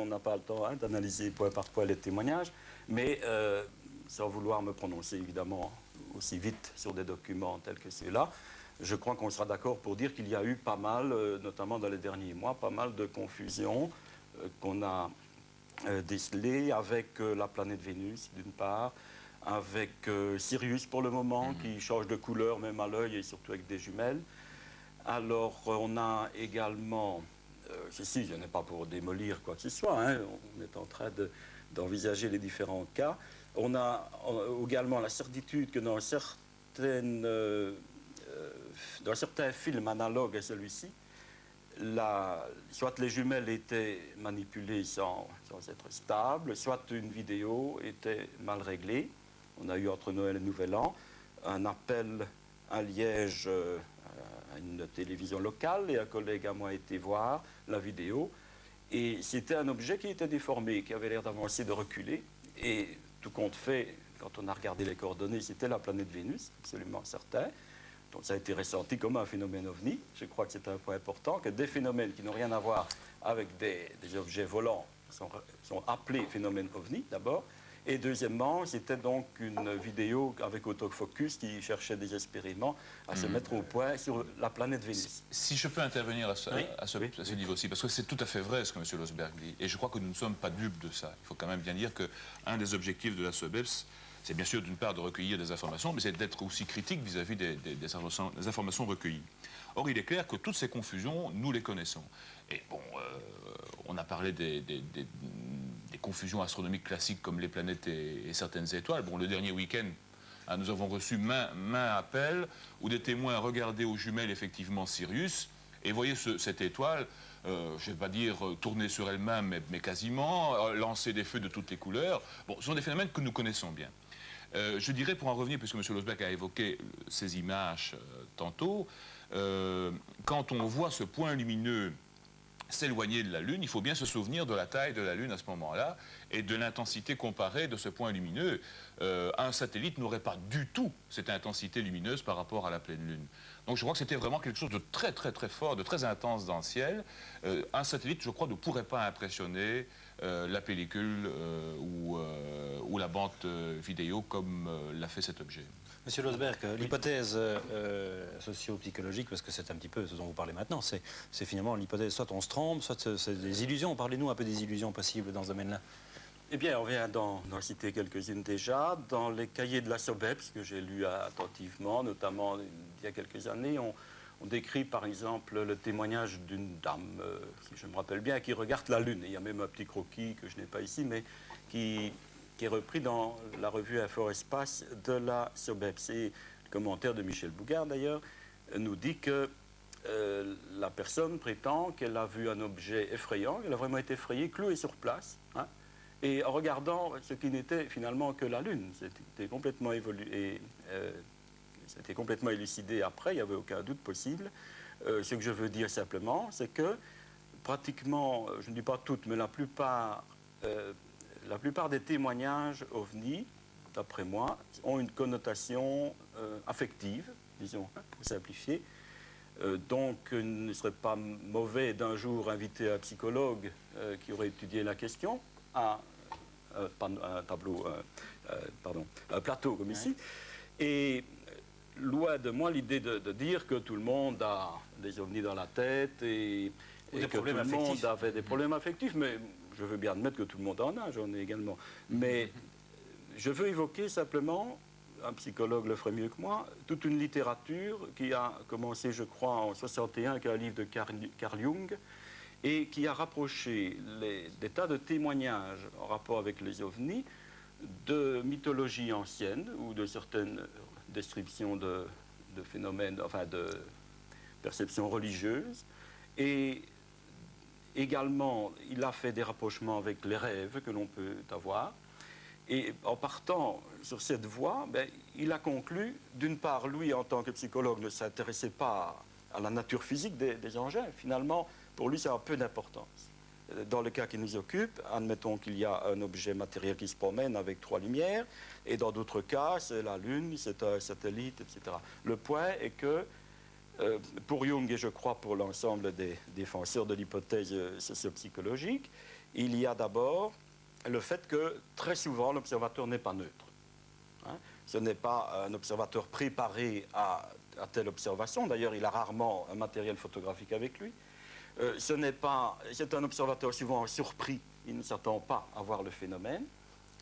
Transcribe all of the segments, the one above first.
on n'a pas le temps d'analyser point par point les témoignages, mais sans vouloir me prononcer évidemment aussi vite sur des documents tels que ceux-là, je crois qu'on sera d'accord pour dire qu'il y a eu pas mal, notamment dans les derniers mois, pas mal de confusion qu'on a décelées avec la planète Vénus, d'une part, avec Sirius pour le moment, qui change de couleur même à l'œil et surtout avec des jumelles. Alors, on a également, ceci, je n'ai pas pour démolir quoi que ce soit, hein, on est en train d'envisager les différents cas. On a également la certitude que dans certains films analogues à celui-ci, soit les jumelles étaient manipulées sans être stables, soit une vidéo était mal réglée. On a eu entre Noël et Nouvel An un appel à Liège à une télévision locale, et un collègue à moi a été voir la vidéo. Et c'était un objet qui était déformé, qui avait l'air d'avancer, de reculer. Et tout compte fait, quand on a regardé les coordonnées, c'était la planète Vénus, absolument certain. Donc ça a été ressenti comme un phénomène ovni. Je crois que c'est un point important, que des phénomènes qui n'ont rien à voir avec des objets volants sont appelés phénomènes ovni, d'abord. Et deuxièmement, c'était donc une vidéo avec autofocus qui cherchait désespérément à se mettre au point sur la planète Vénus. Si je peux intervenir à ce niveau-ci, parce que c'est tout à fait vrai ce que M. Losberg dit, et je crois que nous ne sommes pas dupes de ça. Il faut quand même bien dire qu'un des objectifs de la SOBEPS, c'est bien sûr d'une part de recueillir des informations, mais c'est d'être aussi critique vis-à-vis des informations recueillies. Or, il est clair que toutes ces confusions, nous les connaissons. Et bon, on a parlé des confusions astronomiques classiques comme les planètes et certaines étoiles. Bon, le dernier week-end, nous avons reçu maint appel où des témoins regardaient aux jumelles effectivement Sirius et voyaient cette étoile, je ne vais pas dire tourner sur elle-même, mais quasiment, lancer des feux de toutes les couleurs. Bon, ce sont des phénomènes que nous connaissons bien. Je dirais, pour en revenir, puisque M. Losberg a évoqué ces images tantôt, quand on voit ce point lumineux s'éloigner de la Lune, il faut bien se souvenir de la taille de la Lune à ce moment-là et de l'intensité comparée de ce point lumineux. Un satellite n'aurait pas du tout cette intensité lumineuse par rapport à la pleine Lune. Donc je crois que c'était vraiment quelque chose de très très très fort, de très intense dans le ciel. Un satellite, je crois, ne pourrait pas impressionner la pellicule ou la bande vidéo comme l'a fait cet objet. Monsieur Losberg, l'hypothèse socio-psychologique, parce que c'est un petit peu ce dont vous parlez maintenant, c'est finalement l'hypothèse, soit on se trompe, soit c'est des illusions. Parlez-nous un peu des illusions possibles dans ce domaine-là. Eh bien, on vient d'en citer quelques-unes déjà. Dans les cahiers de la SOBEPS, que j'ai lus attentivement, notamment il y a quelques années, on décrit par exemple le témoignage d'une dame, si je me rappelle bien, qui regarde la Lune. Et il y a même un petit croquis que je n'ai pas ici, mais qui est repris dans la revue Info-Espace de la SOBEPS. Et le commentaire de Michel Bougard, d'ailleurs, nous dit que la personne prétend qu'elle a vu un objet effrayant, qu'elle a vraiment été effrayée, clouée sur place, hein, et en regardant ce qui n'était finalement que la Lune. C'était complètement évolué, c'était complètement élucidé après, il n'y avait aucun doute possible. Ce que je veux dire simplement, c'est que pratiquement, je ne dis pas toutes, mais la plupart des témoignages OVNI, d'après moi, ont une connotation affective, disons, pour simplifier. Donc, il ne serait pas mauvais d'un jour inviter un psychologue qui aurait étudié la question à un plateau comme ici. Et loin de moi l'idée de dire que tout le monde a des ovnis dans la tête et que tout le monde avait des problèmes affectifs, mais je veux bien admettre que tout le monde en a, j'en ai également. Mais je veux évoquer simplement, un psychologue le ferait mieux que moi, toute une littérature qui a commencé, je crois, en 1961 avec un livre de Carl Jung, et qui a rapproché des tas de témoignages en rapport avec les ovnis de mythologie ancienne ou de certaines descriptions de phénomènes, enfin de perceptions religieuses. Et également, il a fait des rapprochements avec les rêves que l'on peut avoir. Et en partant sur cette voie, il a conclu, d'une part, lui, en tant que psychologue, ne s'intéressait pas à la nature physique des engins. Finalement, pour lui, ça a peu d'importance. Dans le cas qui nous occupe, admettons qu'il y a un objet matériel qui se promène avec 3 lumières, et dans d'autres cas, c'est la Lune, c'est un satellite, etc. Le point est que, pour Jung, et je crois pour l'ensemble des défenseurs de l'hypothèse socio-psychologique, il y a d'abord le fait que très souvent l'observateur n'est pas neutre. Hein. Ce n'est pas un observateur préparé à telle observation. D'ailleurs, il a rarement un matériel photographique avec lui. C'est un observateur souvent surpris. Il ne s'attend pas à voir le phénomène.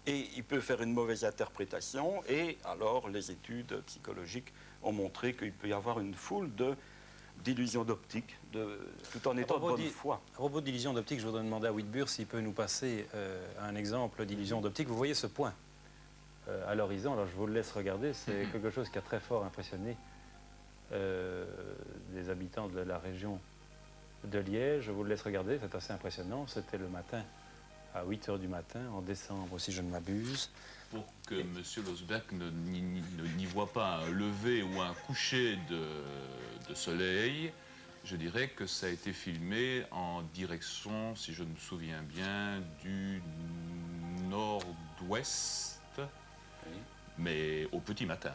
Et il peut faire une mauvaise interprétation. Et alors, les études psychologiques ont montré qu'il peut y avoir une foule d'illusions d'optique, tout en étant de bonne foi. À propos d'illusions d'optique, je voudrais demander à Whitburn s'il peut nous passer un exemple d'illusion d'optique. Vous voyez ce point à l'horizon, alors je vous le laisse regarder, c'est quelque chose qui a très fort impressionné des habitants de la région de Liège. Je vous le laisse regarder, c'est assez impressionnant. C'était le matin, à 8 h du matin, en décembre, si je ne m'abuse. Pour que M. Losberg n'y voit pas un lever ou un coucher de soleil, je dirais que ça a été filmé en direction, si je me souviens bien, du nord-ouest, oui, mais au petit matin.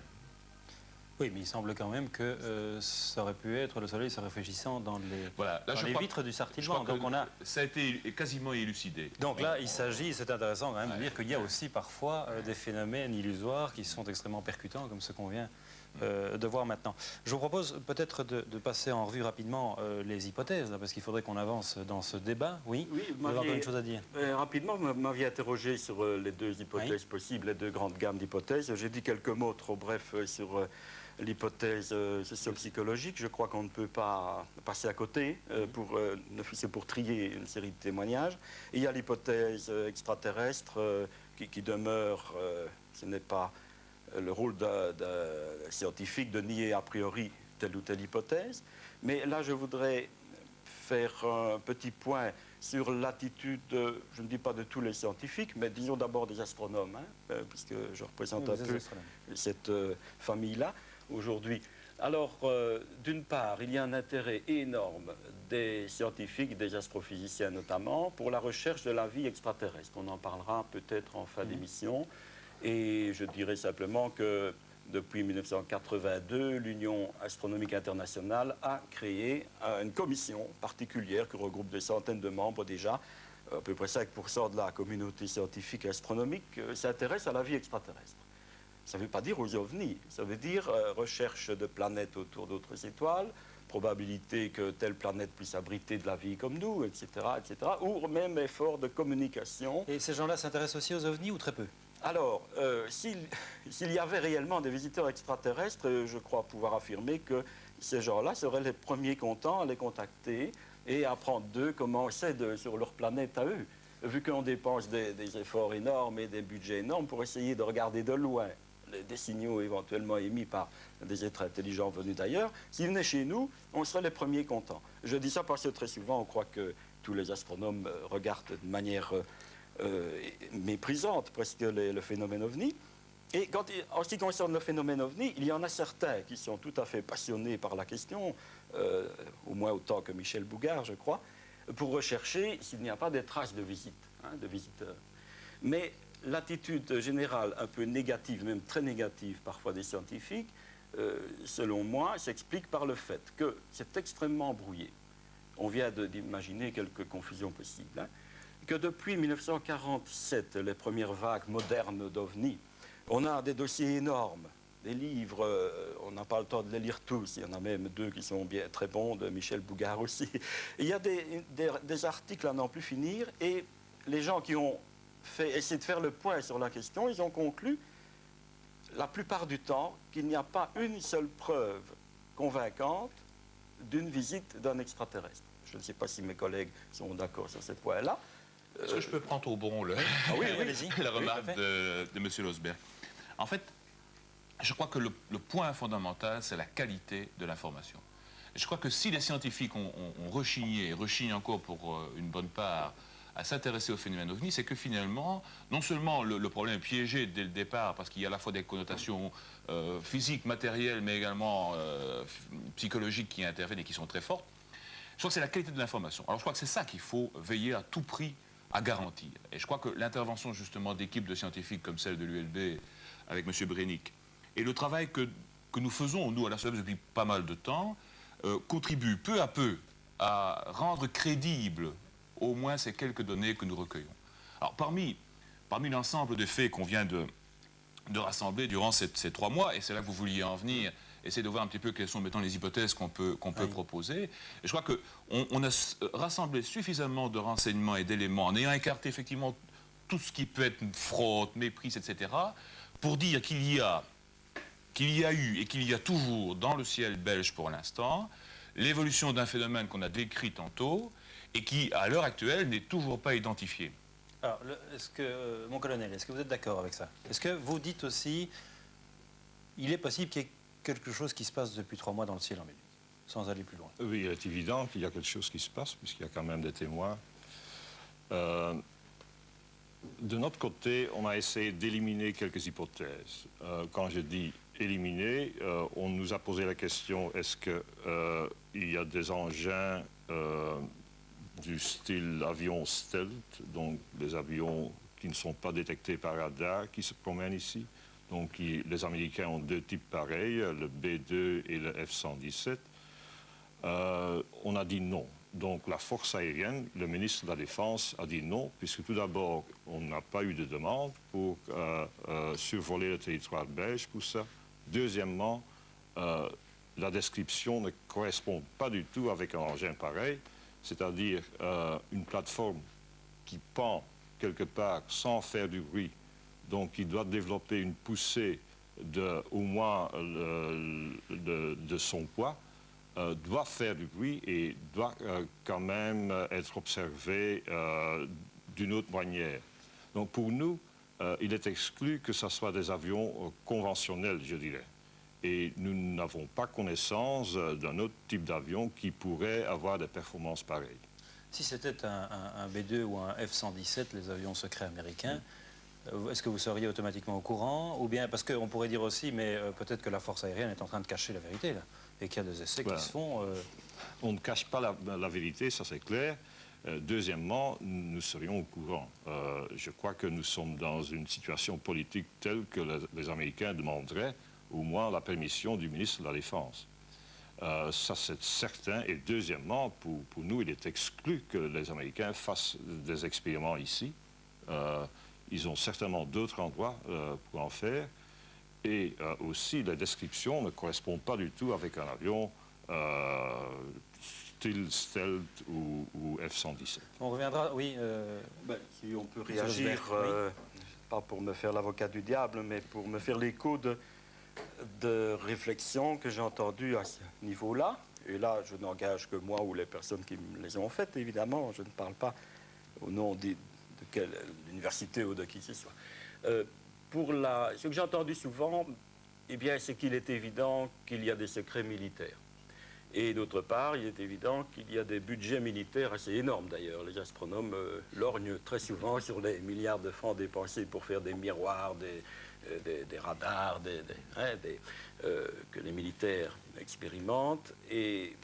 Oui, mais il semble quand même que ça aurait pu être le soleil se réfléchissant dans les, voilà. Là, dans les vitres du Sartillement. Donc ça a été quasiment élucidé. Donc là, il s'agit, c'est intéressant quand même de dire qu'il y a aussi parfois des phénomènes illusoires qui sont extrêmement percutants, comme ce qu'on vient de voir maintenant. Je vous propose peut-être de passer en revue rapidement les hypothèses, là, parce qu'il faudrait qu'on avance dans ce débat. Oui, vous avez encore une chose à dire. Rapidement, vous m'aviez interrogé sur les deux hypothèses possibles, les deux grandes gammes d'hypothèses. J'ai dit quelques mots trop brefs sur l'hypothèse socio-psychologique. Je crois qu'on ne peut pas passer à côté, c'est pour trier une série de témoignages. Et il y a l'hypothèse extraterrestre qui demeure, ce n'est pas le rôle d'un scientifique de nier a priori telle ou telle hypothèse. Mais là, je voudrais faire un petit point sur l'attitude, je ne dis pas de tous les scientifiques, mais disons d'abord des astronomes, hein, puisque je représente un peu cette famille-là aujourd'hui. Alors, d'une part, il y a un intérêt énorme des scientifiques, des astrophysiciens notamment, pour la recherche de la vie extraterrestre. On en parlera peut-être en fin d'émission. Et je dirais simplement que depuis 1982, l'Union astronomique internationale a créé une commission particulière qui regroupe des centaines de membres déjà. À peu près 5% de la communauté scientifique et astronomique s'intéresse à la vie extraterrestre. Ça ne veut pas dire aux ovnis, ça veut dire recherche de planètes autour d'autres étoiles, probabilité que telle planète puisse abriter de la vie comme nous, etc., etc., ou même effort de communication. Et ces gens-là s'intéressent aussi aux ovnis ou très peu ? Alors, s'il y avait réellement des visiteurs extraterrestres, je crois pouvoir affirmer que ces gens-là seraient les premiers contents à les contacter et apprendre d'eux comment c'est sur leur planète à eux. Vu qu'on dépense des efforts énormes et des budgets énormes pour essayer de regarder de loin des signaux éventuellement émis par des êtres intelligents venus d'ailleurs, s'ils venaient chez nous, on serait les premiers contents. Je dis ça parce que très souvent, on croit que tous les astronomes regardent de manière méprisante presque le phénomène ovni. Et en ce qui concerne le phénomène ovni, il y en a certains qui sont tout à fait passionnés par la question, au moins autant que Michel Bougard, je crois, pour rechercher s'il n'y a pas des traces de visite, hein, de visiteurs. Mais l'attitude générale un peu négative, même très négative parfois des scientifiques, selon moi, s'explique par le fait que c'est extrêmement brouillé. On vient d'imaginer quelques confusions possibles, hein, que depuis 1947, les premières vagues modernes d'OVNI, on a des dossiers énormes, des livres, on n'a pas le temps de les lire tous, il y en a même deux qui sont bien très bons, de Michel Bougard aussi. Il y a des articles à n'en plus finir, et les gens qui ont essayé de faire le point sur la question, ils ont conclu, la plupart du temps, qu'il n'y a pas une seule preuve convaincante d'une visite d'un extraterrestre. Je ne sais pas si mes collègues sont d'accord sur ce point-là. Est-ce que je peux prendre au bon la remarque de M. Losberg? En fait, je crois que le point fondamental, c'est la qualité de l'information. Je crois que si les scientifiques ont rechigné, et rechignent encore pour une bonne part, à s'intéresser au phénomène OVNI, c'est que finalement, non seulement le problème est piégé dès le départ, parce qu'il y a à la fois des connotations physiques, matérielles, mais également psychologiques qui interviennent et qui sont très fortes, je crois que c'est la qualité de l'information. Alors je crois que c'est ça qu'il faut veiller à tout prix à garantir. Et je crois que l'intervention justement d'équipes de scientifiques comme celle de l'ULB avec M. Brénic et le travail que nous faisons, nous, à la SOBEPS depuis pas mal de temps, contribue peu à peu à rendre crédible au moins ces quelques données que nous recueillons. Alors, parmi l'ensemble des faits qu'on vient de rassembler durant ces 3 mois, et c'est là que vous vouliez en venir, essayer de voir un petit peu quelles sont maintenant les hypothèses qu'on peut proposer. Et je crois qu'on a rassemblé suffisamment de renseignements et d'éléments, en ayant écarté effectivement tout ce qui peut être fraude, méprise, etc., pour dire qu'il y a eu et qu'il y a toujours dans le ciel belge pour l'instant l'évolution d'un phénomène qu'on a décrit tantôt et qui, à l'heure actuelle, n'est toujours pas identifié. Alors, mon colonel, est-ce que vous êtes d'accord avec ça? Est-ce que vous dites aussi, il est possible qu'il y ait quelque chose qui se passe depuis 3 mois dans le ciel en Belgique, sans aller plus loin? Oui, il est évident qu'il y a quelque chose qui se passe, puisqu'il y a quand même des témoins. De notre côté, on a essayé d'éliminer quelques hypothèses. Quand je dis éliminer, on nous a posé la question, est-ce qu'il y a des engins du style avion stealth, donc des avions qui ne sont pas détectés par radar, qui se promènent ici? Donc les Américains ont 2 types pareils, le B-2 et le F-117. On a dit non. Donc la force aérienne, le ministre de la Défense a dit non, puisque tout d'abord, on n'a pas eu de demande pour survoler le territoire belge pour ça. Deuxièmement, la description ne correspond pas du tout avec un engin pareil, c'est-à-dire une plateforme qui pend quelque part sans faire du bruit, donc qui doit développer une poussée au moins de son poids, doit faire du bruit et doit quand même être observé d'une autre manière. Donc pour nous, il est exclu que ce soit des avions conventionnels, je dirais. Et nous n'avons pas connaissance d'un autre type d'avion qui pourrait avoir des performances pareilles. Si c'était un B-2 ou un F-117, les avions secrets américains, est-ce que vous seriez automatiquement au courant? Ou bien, parce qu'on pourrait dire aussi, mais peut-être que la force aérienne est en train de cacher la vérité, là, et qu'il y a des essais qui se font... On ne cache pas la vérité, ça c'est clair. Deuxièmement, nous serions au courant. Je crois que nous sommes dans une situation politique telle que les Américains demanderaient au moins la permission du ministre de la Défense. Ça, c'est certain. Et deuxièmement, pour nous, il est exclu que les Américains fassent des expériments ici. Ils ont certainement d'autres endroits pour en faire. Et aussi, la description ne correspond pas du tout avec un avion style stealth ou F-117. On reviendra, oui. Si on peut réagir, pas pour me faire l'avocat du diable, mais pour me faire l'écho de réflexions que j'ai entendues à ce niveau-là. Et là, je n'engage que moi ou les personnes qui me les ont faites, évidemment. Je ne parle pas au nom de l'université ou de qui que ce soit. Ce que j'ai entendu souvent, eh bien, c'est qu'il est évident qu'il y a des secrets militaires. Et d'autre part, il est évident qu'il y a des budgets militaires assez énormes, d'ailleurs. Les astronomes lorgnent très souvent sur les milliards de francs dépensés pour faire des miroirs, des radars que les militaires expérimentent. Et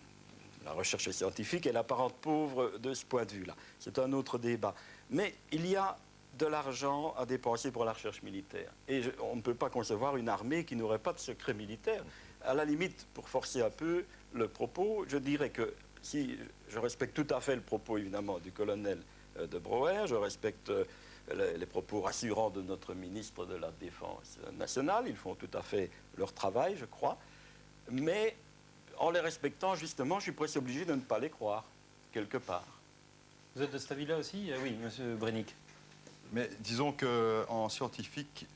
la recherche scientifique est l'apparente pauvre de ce point de vue-là. C'est un autre débat. Mais il y a de l'argent à dépenser pour la recherche militaire. Et on ne peut pas concevoir une armée qui n'aurait pas de secret militaire. À la limite, pour forcer un peu le propos, je dirais que si je respecte tout à fait le propos, évidemment, du colonel de Brouwer, je respecte les propos rassurants de notre ministre de la Défense nationale, ils font tout à fait leur travail, je crois, mais en les respectant, justement, je suis presque obligé de ne pas les croire, quelque part. Vous êtes de cet avis-là aussi? Oui, monsieur Brennick. Mais disons qu'en scientifique,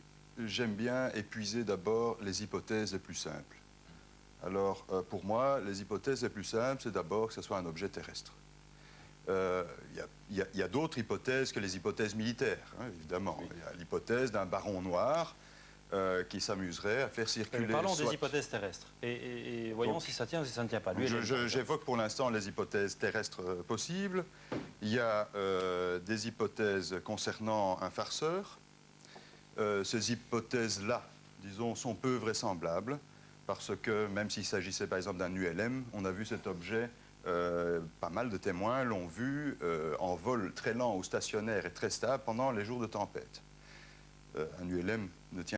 j'aime bien épuiser d'abord les hypothèses les plus simples. Alors, pour moi, les hypothèses les plus simples, c'est d'abord que ce soit un objet terrestre. Il y a d'autres hypothèses que les hypothèses militaires, hein, évidemment. Oui. Il y a l'hypothèse d'un baron noir qui s'amuserait à faire circuler... Parlons des hypothèses terrestres. Et voyons si ça tient ou si ça ne tient pas. J'évoque pour l'instant les hypothèses terrestres possibles. Il y a des hypothèses concernant un farceur. Ces hypothèses-là, disons, sont peu vraisemblables. Parce que même s'il s'agissait par exemple d'un ULM, on a vu cet objet, pas mal de témoins l'ont vu en vol très lent ou stationnaire et très stable pendant les jours de tempête. Un ULM ne tient